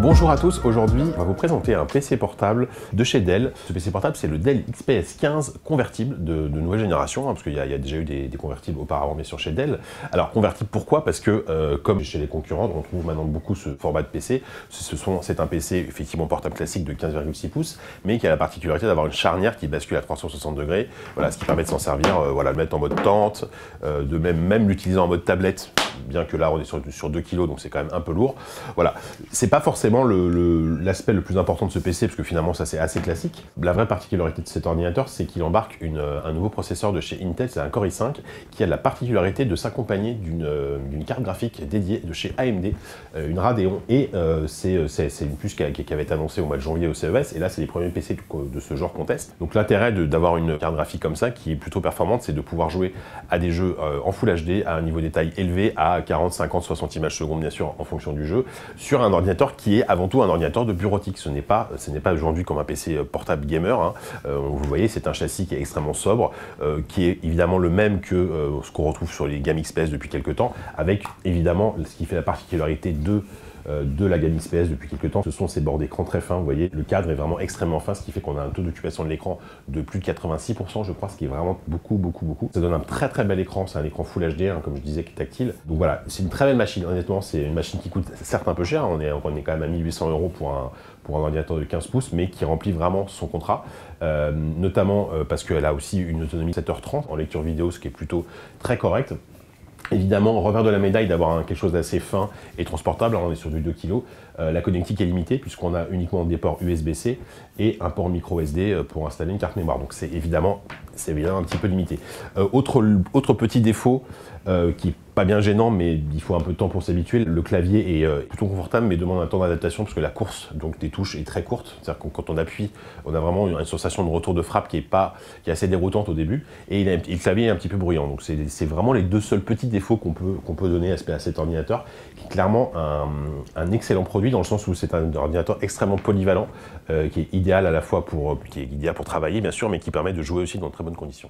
Bonjour à tous, aujourd'hui on va vous présenter un PC portable de chez Dell. Ce PC portable c'est le Dell XPS 15 convertible de nouvelle génération, parce qu'il y a déjà eu des convertibles auparavant bien sûr chez Dell. Alors convertible pourquoi? Parce que comme chez les concurrents, on trouve maintenant beaucoup ce format de PC. C'est un PC effectivement portable classique de 15,6 pouces, mais qui a la particularité d'avoir une charnière qui bascule à 360 degrés, voilà, ce qui permet de s'en servir, voilà, de le mettre en mode tente, de même l'utiliser en mode tablette, bien que là on est sur 2 kg, donc c'est quand même un peu lourd. Voilà, c'est pas forcément l'aspect le plus important de ce PC, parce que finalement ça c'est assez classique. La vraie particularité de cet ordinateur, c'est qu'il embarque un nouveau processeur de chez Intel, c'est un Core i5, qui a la particularité de s'accompagner d'une carte graphique dédiée de chez AMD, une Radeon, et c'est une puce qui avait été annoncée au mois de janvier au CES, et là c'est les premiers PC de ce genre qu'on teste. Donc l'intérêt d'avoir une carte graphique comme ça, qui est plutôt performante, c'est de pouvoir jouer à des jeux en Full HD, à un niveau de détail élevé, à 40, 50, 60 images secondes bien sûr en fonction du jeu, sur un ordinateur qui est avant tout un ordinateur de bureautique. Ce n'est pas aujourd'hui comme un PC portable gamer, hein. Vous voyez, c'est un châssis qui est extrêmement sobre, qui est évidemment le même que ce qu'on retrouve sur les gammes XPS depuis quelques temps, avec évidemment ce qui fait la particularité de la gamme XPS depuis quelques temps, ce sont ces bords d'écran très fins. Vous voyez, le cadre est vraiment extrêmement fin, ce qui fait qu'on a un taux d'occupation de l'écran de plus de 86%, je crois, ce qui est vraiment beaucoup. Ça donne un très bel écran, c'est un écran Full HD, hein, comme je disais, qui est tactile. Donc voilà, c'est une très belle machine, honnêtement, c'est une machine qui coûte certes un peu cher, on est quand même à 1800 € pour un ordinateur de 15 pouces, mais qui remplit vraiment son contrat, notamment parce qu'elle a aussi une autonomie de 7h30 en lecture vidéo, ce qui est plutôt très correct. Évidemment, revers de la médaille d'avoir quelque chose d'assez fin et transportable, on est sur du 2 kg. La connectique est limitée puisqu'on a uniquement des ports USB-C et un port micro SD pour installer une carte mémoire. Donc c'est évidemment un petit peu limité. Autre petit défaut qui est pas bien gênant, mais il faut un peu de temps pour s'habituer. Le clavier est plutôt confortable, mais demande un temps d'adaptation parce que la course donc des touches est très courte. C'est-à-dire que quand on appuie, on a vraiment une sensation de retour de frappe qui est assez déroutante au début, et le clavier est un petit peu bruyant. Donc c'est vraiment les deux seuls petits défauts qu'on peut donner à cet ordinateur, qui est clairement un excellent produit dans le sens où c'est un ordinateur extrêmement polyvalent, qui est idéal à la fois pour travailler bien sûr, mais qui permet de jouer aussi dans de très bonnes conditions.